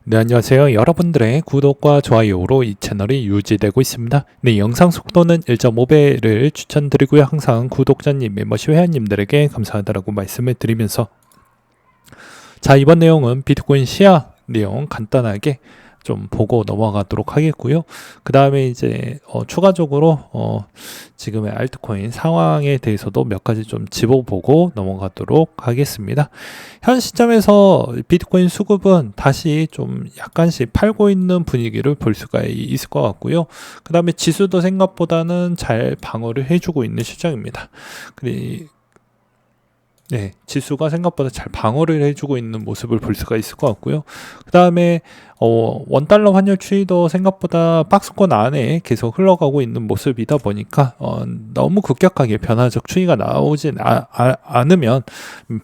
네, 안녕하세요. 여러분들의 구독과 좋아요로 이 채널이 유지되고 있습니다. 네, 영상 속도는 1.5배를 추천드리고요. 항상 구독자님, 멤버십 회원님들에게 감사하다라고 말씀을 드리면서 자, 이번 내용은 비트코인 시야 내용 간단하게 좀 보고 넘어가도록 하겠고요. 그 다음에 이제 추가적으로 지금의 알트코인 상황에 대해서도 몇 가지 좀 짚어보고 넘어가도록 하겠습니다. 현 시점에서 비트코인 수급은 다시 좀 약간씩 팔고 있는 분위기를 볼 수가 있을 것 같고요. 그 다음에 지수도 생각보다는 잘 방어를 해주고 있는 시장입니다. 네, 지수가 생각보다 잘 방어를 해주고 있는 모습을 볼 수가 있을 것 같고요. 그 다음에 원달러 환율 추이도 생각보다 박스권 안에 계속 흘러가고 있는 모습이다 보니까 너무 급격하게 변화적 추이가 나오진 않으면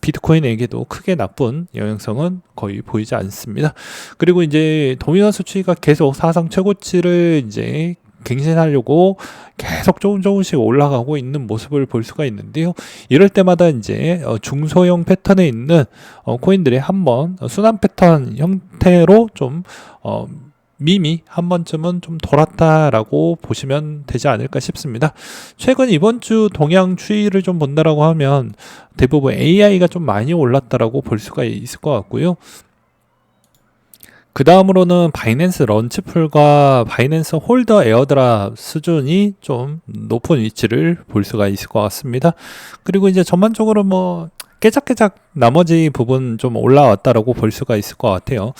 비트코인에게도 크게 나쁜 영향성은 거의 보이지 않습니다. 그리고 이제 도미넌스 추이가 계속 사상 최고치를 이제 갱신하려고 계속 조금씩 올라가고 있는 모습을 볼 수가 있는데요. 이럴 때마다 이제 중소형 패턴에 있는 코인들이 한번 순환 패턴 형태로 좀 밈이 한 번쯤은 좀 돌았다라고 보시면 되지 않을까 싶습니다. 최근 이번 주 동향 추이를 좀 본다라고 하면 대부분 AI가 좀 많이 올랐다라고 볼 수가 있을 것 같고요. 그 다음으로는 바이낸스 런치풀과 바이낸스 홀더 에어드랍 수준이 좀 높은 위치를 볼 수가 있을 것 같습니다. 그리고 이제 전반적으로 뭐 깨작깨작 나머지 부분 좀 올라왔다라고 볼 수가 있을 것 같아요.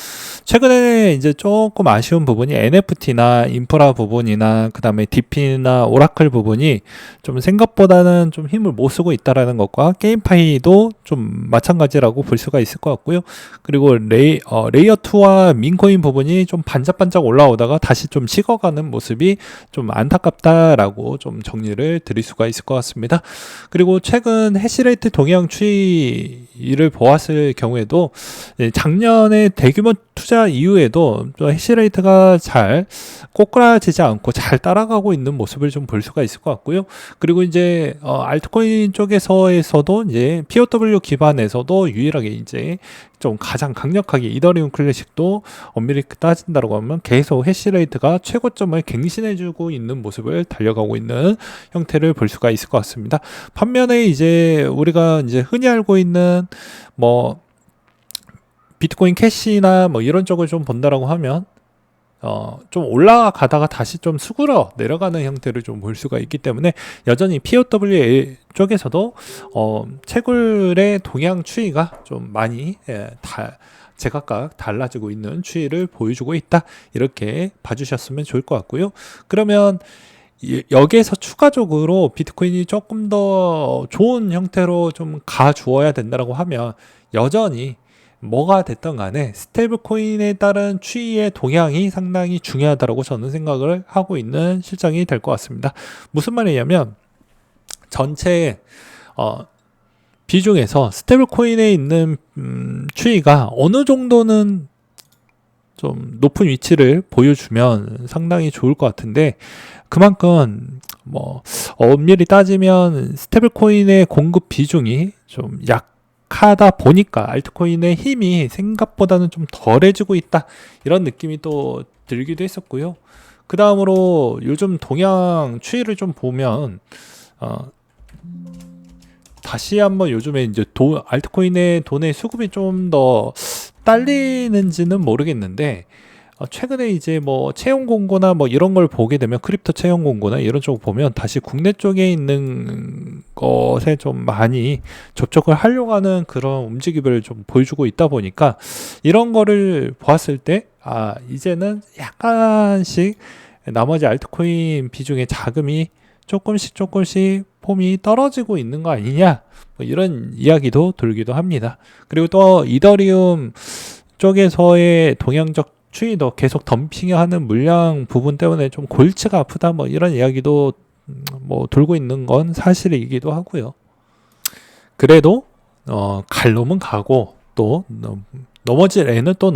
최근에 이제 조금 아쉬운 부분이 NFT나 인프라 부분이나 그 다음에 DP나 오라클 부분이 좀 생각보다는 좀 힘을 못 쓰고 있다라는 것과 게임파이도 좀 마찬가지라고 볼 수가 있을 것 같고요. 그리고 레이어2와 민코인 부분이 좀 반짝반짝 올라오다가 다시 좀 식어가는 모습이 좀 안타깝다라고 좀 정리를 드릴 수가 있을 것 같습니다. 그리고 최근 해시레이트 동향 추이를 보았을 경우에도 작년에 대규모 투자 이후에도 해시레이트가 잘 꼬꾸라지지 않고 잘 따라가고 있는 모습을 좀 볼 수가 있을 것 같고요. 그리고 이제 알트코인 쪽에서도 이제 POW 기반에서도 유일하게 이제 좀 가장 강력하게 이더리움 클래식도 엄밀히 따진다고 하면 계속 해시레이트가 최고점을 갱신해주고 있는 모습을 달려가고 있는 형태를 볼 수가 있을 것 같습니다. 반면에 이제 우리가 이제 흔히 알고 있는 뭐 비트코인 캐시나 뭐 이런 쪽을 좀 본다라고 하면 좀 올라가다가 다시 좀 수그러 내려가는 형태를 좀 볼 수가 있기 때문에 여전히 POW 쪽에서도 채굴의 동향 추이가 좀 많이 제각각 달라지고 있는 추이를 보여주고 있다, 이렇게 봐주셨으면 좋을 것 같고요. 그러면 여기에서 추가적으로 비트코인이 조금 더 좋은 형태로 좀 가주어야 된다고 하면 여전히 뭐가 됐던 간에 스테이블 코인에 따른 추이의 동향이 상당히 중요하다고 저는 생각을 하고 있는 실정이 될 것 같습니다. 무슨 말이냐면 전체 비중에서 스테이블 코인에 있는 추이가 어느 정도는 좀 높은 위치를 보여주면 상당히 좋을 것 같은데, 그만큼 뭐 엄밀히 따지면 스테이블 코인의 공급 비중이 좀 약하다 보니까 알트코인의 힘이 생각보다는 좀 덜해지고 있다, 이런 느낌이 또 들기도 했었고요. 그 다음으로 요즘 동향 추이를 좀 보면 다시 한번 요즘에 이제 알트코인의 돈의 수급이 좀 더 딸리는지는 모르겠는데, 최근에 이제 뭐 채용 공고나 뭐 이런 걸 보게 되면 크립토 채용 공고나 이런 쪽 보면 다시 국내 쪽에 있는 것에 좀 많이 접촉을 하려고 하는 그런 움직임을 좀 보여주고 있다 보니까 이런 거를 보았을 때 이제는 약간씩 나머지 알트코인 비중의 자금이 조금씩 폼이 떨어지고 있는 거 아니냐, 뭐 이런 이야기도 돌기도 합니다. 그리고 또 이더리움 쪽에서의 동향적 추이도 계속 덤핑하는 물량 부분 때문에 좀 골치가 아프다, 뭐 이런 이야기도 뭐 돌고 있는 건 사실이기도 하고요. 그래도 갈 놈은 가고 또 넘어질 애는 또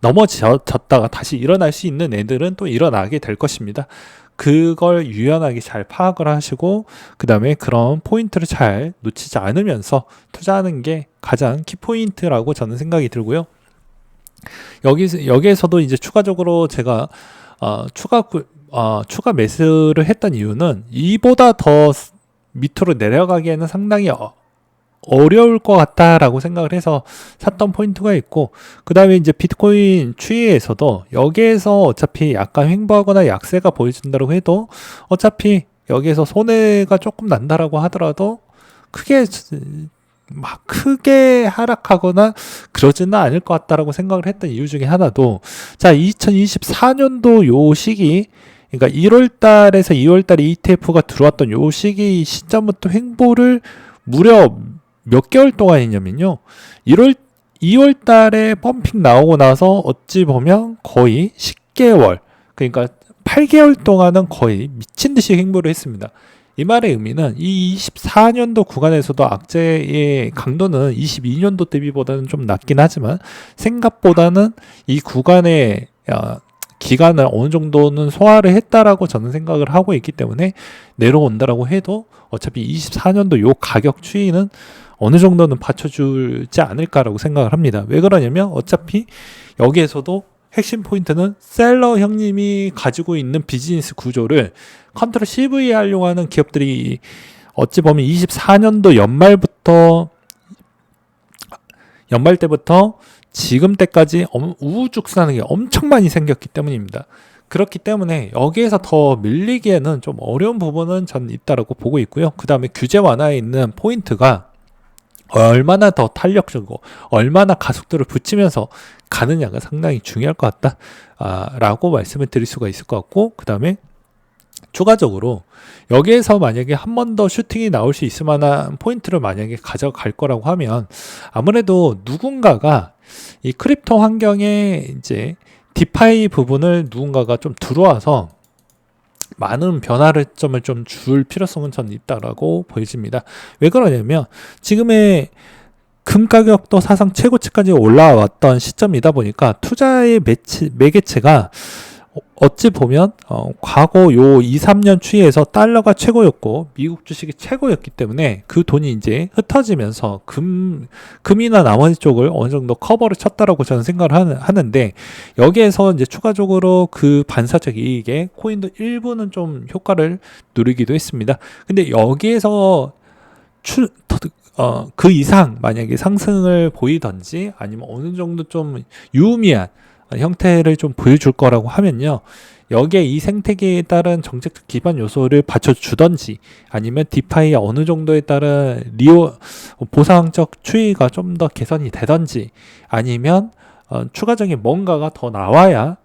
넘어졌다가 다시 일어날 수 있는 애들은 또 일어나게 될 것입니다. 그걸 유연하게 잘 파악을 하시고 그 다음에 그런 포인트를 잘 놓치지 않으면서 투자하는 게 가장 키포인트라고 저는 생각이 들고요. 여기에서도 이제 추가적으로 제가 추가 매수를 했던 이유는 이보다 더 밑으로 내려가기에는 상당히 어려울 것 같다라고 생각을 해서 샀던 포인트가 있고, 그 다음에 이제 비트코인 추이에서도 여기에서 어차피 약간 횡보하거나 약세가 보여준다고 해도 어차피 여기에서 손해가 조금 난다라고 하더라도 크게 하락하거나 그러지는 않을 것 같다라고 생각을 했던 이유 중에 하나도, 자, 2024년도 요 시기, 그러니까 1월 달에서 2월 달에 ETF가 들어왔던 요 시기 시점부터 횡보를 무려 몇 개월 동안 했냐면요. 2월 달에 펌핑 나오고 나서 어찌 보면 거의 10개월, 그러니까 8개월 동안은 거의 미친 듯이 횡보를 했습니다. 이 말의 의미는 이 24년도 구간에서도 악재의 강도는 22년도 대비보다는 좀 낮긴 하지만 생각보다는 이 구간의 기간을 어느 정도는 소화를 했다라고 저는 생각을 하고 있기 때문에 내려온다라고 해도 어차피 24년도 요 가격 추이는 어느 정도는 받쳐주지 않을까라고 생각을 합니다. 왜 그러냐면 어차피 여기에서도 핵심 포인트는 셀러 형님이 가지고 있는 비즈니스 구조를 컨트롤 CV 하려고 하는 기업들이 어찌 보면 24년도 연말 때부터 지금 때까지 우후죽순하는 게 엄청 많이 생겼기 때문입니다. 그렇기 때문에 여기에서 더 밀리기에는 좀 어려운 부분은 전 있다라고 보고 있고요. 그 다음에 규제 완화에 있는 포인트가 얼마나 더 탄력적이고 얼마나 가속도를 붙이면서 가느냐가 상당히 중요할 것 같다 라고 말씀을 드릴 수가 있을 것 같고, 그 다음에 추가적으로 여기에서 만약에 한 번 더 슈팅이 나올 수 있을 만한 포인트를 만약에 가져갈 거라고 하면 아무래도 누군가가 이 크립토 환경에 이제 디파이 부분을 누군가가 좀 들어와서 많은 변화를 점을 좀 줄 필요성은 저는 있다라고 보여집니다. 왜 그러냐면 지금의 금 가격도 사상 최고치까지 올라왔던 시점이다 보니까 투자의 매개체가 어찌 보면 과거 요 2, 3년 추이에서 달러가 최고였고 미국 주식이 최고였기 때문에 그 돈이 이제 흩어지면서 금이나 나머지 쪽을 어느 정도 커버를 쳤다라고 저는 생각을 하는데, 여기에서 이제 추가적으로 그 반사적 이익에 코인도 일부는 좀 효과를 누리기도 했습니다. 근데 여기에서 그 이상 만약에 상승을 보이던지 아니면 어느 정도 좀 유의미한 형태를 좀 보여줄 거라고 하면요, 여기에 이 생태계에 따른 정책적 기반 요소를 받쳐주던지 아니면 디파이의 어느 정도에 따른 보상적 추이가 좀 더 개선이 되던지 아니면 추가적인 뭔가가 더 나와야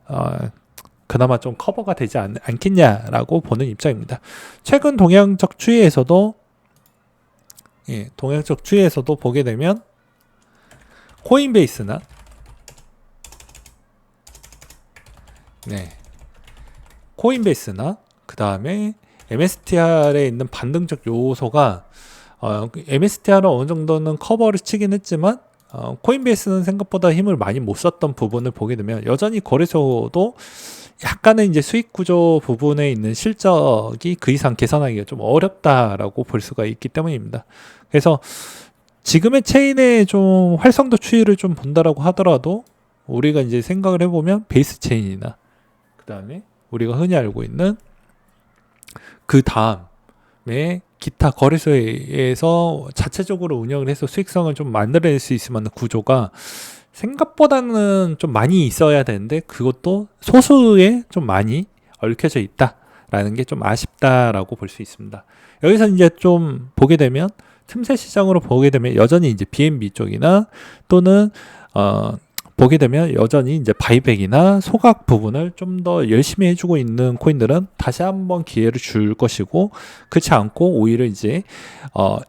그나마 좀 커버가 되지 않겠냐라고 보는 입장입니다. 최근 동향적 추이에서도 보게 되면 코인베이스나 그 다음에 MSTR에 있는 반등적 요소가 MSTR은 어느 정도는 커버를 치긴 했지만 코인베이스는 생각보다 힘을 많이 못 썼던 부분을 보게 되면 여전히 거래소도 약간의 이제 수익 구조 부분에 있는 실적이 그 이상 개선하기가 좀 어렵다라고 볼 수가 있기 때문입니다. 그래서 지금의 체인의 좀 활성도 추이를 좀 본다라고 하더라도 우리가 이제 생각을 해보면 베이스 체인이나 그 다음에 우리가 흔히 알고 있는 그 다음에 기타 거래소에서 자체적으로 운영을 해서 수익성을 좀 만들어낼 수 있을 만한 구조가 생각보다는 좀 많이 있어야 되는데 그것도 소수에 좀 많이 얽혀져 있다라는 게 좀 아쉽다라고 볼 수 있습니다. 여기서 이제 좀 보게 되면 틈새 시장으로 보게 되면 여전히 이제 BNB 쪽이나 또는 보게 되면 여전히 이제 바이백이나 소각 부분을 좀 더 열심히 해주고 있는 코인들은 다시 한번 기회를 줄 것이고, 그렇지 않고 오히려 이제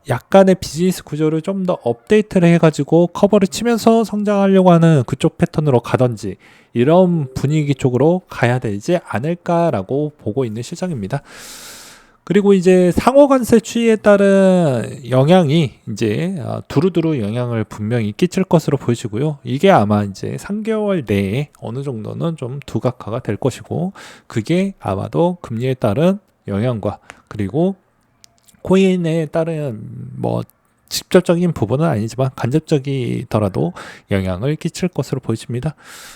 약간의 비즈니스 구조를 좀 더 업데이트를 해가지고 커버를 치면서 성장하려고 하는 그쪽 패턴으로 가든지 이런 분위기 쪽으로 가야 되지 않을까라고 보고 있는 실정입니다. 그리고 이제 상호관세 추이에 따른 영향이 이제 두루두루 영향을 분명히 끼칠 것으로 보여지고요. 이게 아마 이제 3개월 내에 어느 정도는 좀 두각화가 될 것이고, 그게 아마도 금리에 따른 영향과 그리고 코인에 따른 직접적인 부분은 아니지만 간접적이더라도 영향을 끼칠 것으로 보여집니다.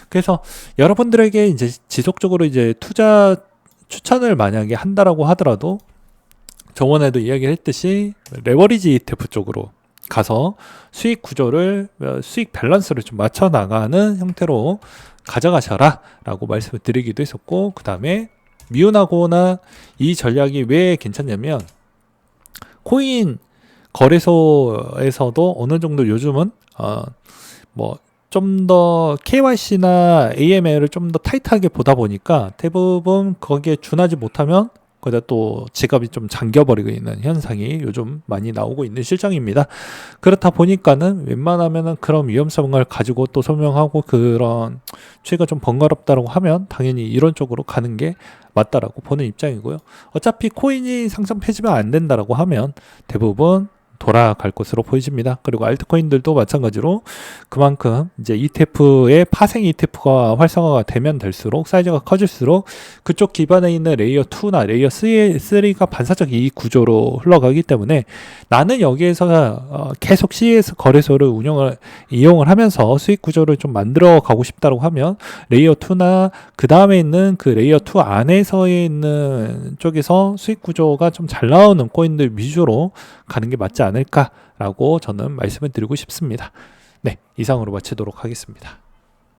그래서 여러분들에게 이제 지속적으로 이제 투자 추천을 만약에 한다라고 하더라도 저번에도 이야기를 했듯이 레버리지 ETF 쪽으로 가서 수익 구조를, 수익 밸런스를 좀 맞춰 나가는 형태로 가져가셔라 라고 말씀을 드리기도 했었고, 그 다음에 미운하거나 이 전략이 왜 괜찮냐면 코인 거래소에서도 어느 정도 요즘은 뭐 좀 더 KYC나 AML을 좀 더 타이트하게 보다 보니까 대부분 거기에 준하지 못하면 거기다 또 지갑이 좀 잠겨버리고 있는 현상이 요즘 많이 나오고 있는 실정입니다. 그렇다 보니까는 웬만하면은 그런 위험성을 가지고 또 설명하고 그런 취지가 좀 번거롭다고 하면 당연히 이런 쪽으로 가는 게 맞다라고 보는 입장이고요. 어차피 코인이 상승 폐지면 안 된다라고 하면 대부분 돌아갈 것으로 보여집니다. 그리고 알트코인들도 마찬가지로 그만큼 이제 ETF의 파생 ETF가 활성화가 되면 될수록 사이즈가 커질수록 그쪽 기반에 있는 레이어 2나 레이어 3가 반사적 이익 구조로 흘러가기 때문에 나는 여기에서 계속 CS 거래소를 이용을 하면서 수익 구조를 좀 만들어 가고 싶다고 하면 레이어 2나 그 다음에 있는 그 레이어 2 안에서에 있는 쪽에서 수익 구조가 좀 잘 나오는 코인들 위주로 가는 게 맞지 않을까라고 저는 말씀을 드리고 싶습니다. 네, 이상으로 마치도록 하겠습니다.